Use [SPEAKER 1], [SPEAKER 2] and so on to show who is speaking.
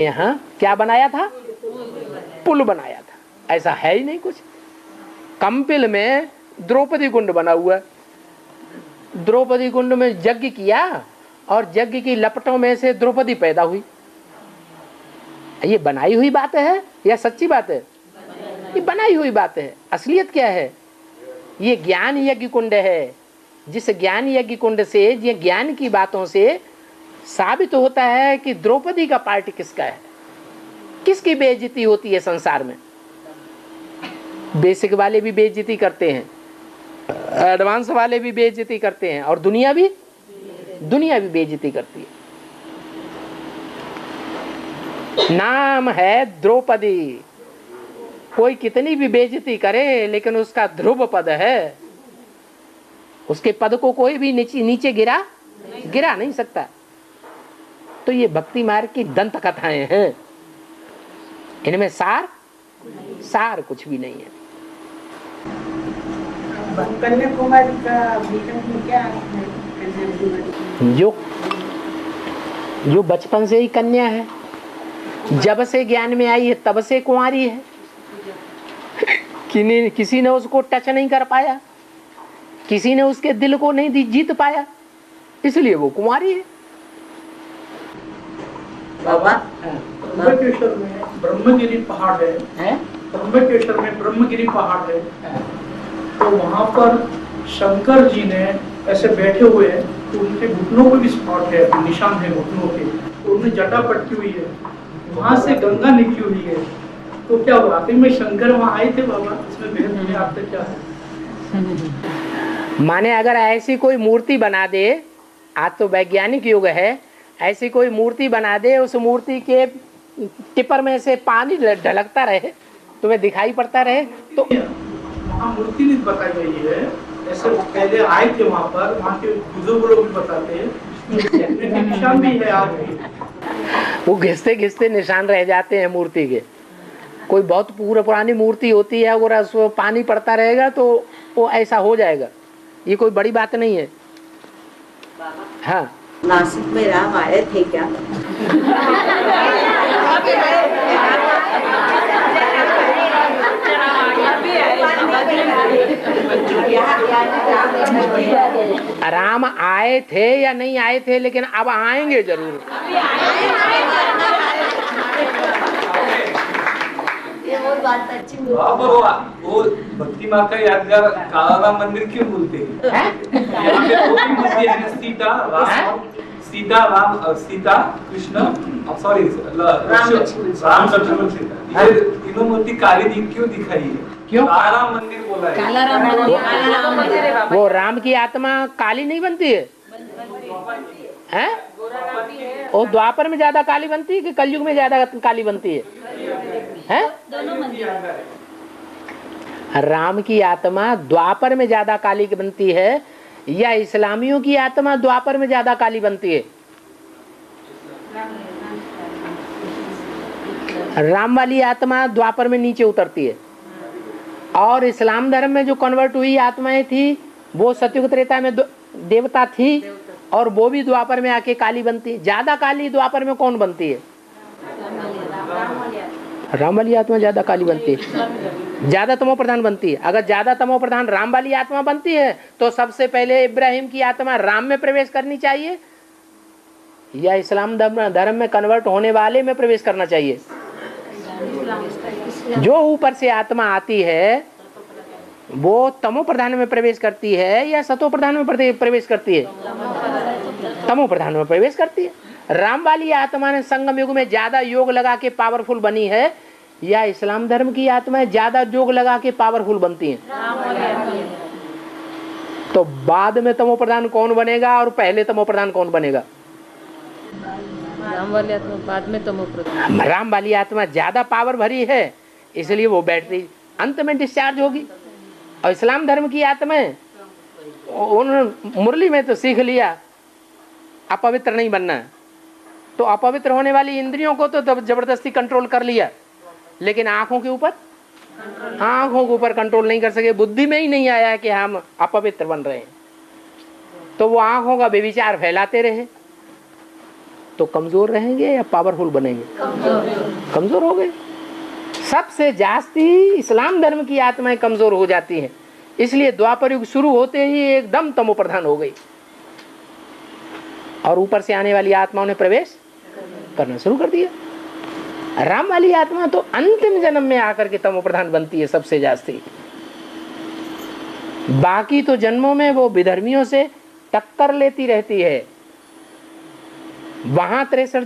[SPEAKER 1] यहाँ क्या बनाया था? पुल बनाया था। ऐसा है ही नहीं कुछ। कंपिल में द्रौपदी कुंड बना हुआ है। द्रौपदी कुंड में यज्ञ किया और यज्ञ की लपटों में से द्रौपदी पैदा हुई। ये बनाई हुई बात है या सच्ची बात है? ये बनाई हुई बात है। असलियत क्या है? ये ज्ञान यज्ञ कुंड है। जिस ज्ञान यज्ञ कुंड से, ये ज्ञान की बातों से साबित होता है कि द्रौपदी का पार्ट किसका है, किसकी बेइज्जती होती है संसार में। बेसिक वाले भी बेइज्जती करते हैं, एडवांस वाले भी बेइज्जती करते हैं, और दुनिया भी बेइज्जती करती है। नाम है द्रौपदी। कोई कितनी भी बेइज्जती करे लेकिन उसका ध्रुव पद है। उसके पद को कोई भी नीचे गिरा नहीं सकता। तो ये भक्ति मार्ग की दंत कथाएं हैं। इनमें सार कुछ भी नहीं है।
[SPEAKER 2] कन्याकुमारी का क्या है?
[SPEAKER 1] जो बचपन से ही कन्या है, जब से ज्ञान में आई है तब से कुंवारी है। किसी ने उसको टच नहीं कर पाया, किसी ने उसके दिल को नहीं जीत पाया, इसलिए वो कुंवारी है।
[SPEAKER 2] बाबा
[SPEAKER 3] त्र्यंबकेश्वर में ब्रह्मगिरी पहाड़ है। त्र्यंबकेश्वर में ब्रह्मगिरी पहाड़ है। तो वहाँ पर शंकर जी ने ऐसे बैठे हुए हैं, तो उनके घुटनों को भी स्पॉट है, निशान है घुटनों के। तो उनमें जटा पटकी हुई है, वहाँ से गंगा निकली हुई है। तो क्या वाकई में शंकर वहाँ आए थे बाबा? इसमें भेद में आपका क्या है?
[SPEAKER 1] माने अगर ऐसी कोई मूर्ति बना दे, आज तो वैज्ञानिक युग है, ऐसी कोई मूर्ति बना दे, उस मूर्ति के टिपर में से पानी ढलकता रहे, तुम्हें दिखाई पड़ता रहे, तो
[SPEAKER 3] वहाँ मूर्ति नहीं बताई गई है। ऐसे पहले आए थे वहाँ पर, वहाँ के बुजुर्ग लोग भी बताते हैं, निशान भी है आज भी।
[SPEAKER 1] वो घिसते घिसते निशान रह जाते हैं मूर्ति के। कोई बहुत पुरानी मूर्ति होती है, अगर उसको पानी पड़ता रहेगा तो वो ऐसा हो जाएगा। ये कोई बड़ी बात नहीं है। हाँ,
[SPEAKER 2] नासिक में राम आए थे क्या?
[SPEAKER 1] राम आए थे या नहीं आए थे, लेकिन अब आएंगे जरूर।
[SPEAKER 4] वो भक्ति माँ का यादगार काला राम मंदिर क्यों बोलते हैं? यहाँ पे दो भी मूर्ति है, सीता कृष्ण, सॉरी राम लक्ष्मण सीता। ये तीनों मूर्ति काली क्यों दिखाई है?
[SPEAKER 1] क्यों?
[SPEAKER 4] काला राम मंदिर बोला है।
[SPEAKER 2] काला राम मंदिर।
[SPEAKER 1] वो राम की आत्मा काली नहीं बनती है, हैं? वो द्वापर में ज्यादा काली बनती है कि कलयुग में ज्यादा काली बनती है? हैं? राम की आत्मा द्वापर में ज्यादा काली बनती है या इस्लामियों की आत्मा द्वापर में ज्यादा काली बनती है? राम वाली आत्मा द्वापर में नीचे उतरती है, और इस्लाम धर्म में जो कन्वर्ट हुई आत्माएं थी वो सतयुग त्रेता में देवता थी, और वो भी द्वापर में आके काली बनती है। ज्यादा काली द्वापर में कौन बनती है? राम वाली आत्मा ज्यादा काली बनती है, ज्यादा तमो प्रधान बनती है। अगर ज्यादा तमो प्रधान राम वाली आत्मा बनती है तो सबसे पहले इब्राहिम की आत्मा राम में प्रवेश करनी चाहिए या इस्लाम धर्म में कन्वर्ट होने वाले में प्रवेश करना चाहिए? जो ऊपर से आत्मा आती है वो तमो प्रधान में प्रवेश करती है या सतो प्रधान में प्रवेश करती है? तमो प्रधान में प्रवेश करती है। राम वाली आत्मा ने संगम युग में ज्यादा योग लगा के पावरफुल बनी है या इस्लाम धर्म की आत्मा ज्यादा योग लगा के पावरफुल बनती है? तो बाद में तमो प्रधान कौन बनेगा और पहले तमो प्रधान कौन बनेगा?
[SPEAKER 5] राम वाली आत्मा बाद में तमो प्रधान।
[SPEAKER 1] राम वाली आत्मा ज्यादा पावर भरी है, इसलिए वो बैटरी अंत में डिस्चार्ज होगी। और इस्लाम धर्म की आत्माएं, उन्होंने मुरली में तो सीख लिया अपवित्र नहीं बनना है, तो अपवित्र होने वाली इंद्रियों को तो जबरदस्ती कंट्रोल कर लिया, लेकिन आंखों के ऊपर कंट्रोल नहीं कर सके। बुद्धि में ही नहीं आया कि हम अपवित्र बन रहे हैं, तो वो आंखों का व्यभिचार फैलाते रहे। तो कमजोर रहेंगे या पावरफुल बनेंगे? कमजोर हो गए। सबसे जास्ती इस्लाम धर्म की आत्माएं कमजोर हो जाती हैं, इसलिए द्वापर युग शुरू होते ही एकदम तमो प्रधान हो गई और ऊपर से आने वाली आत्माओं ने प्रवेश करना शुरू कर दिया। राम वाली आत्मा तो अंतिम जन्म में आकर के तमो प्रधान बनती है सबसे जास्ती। बाकी तो जन्मों में वो विधर्मियों से टक्कर लेती रहती है। वहां 63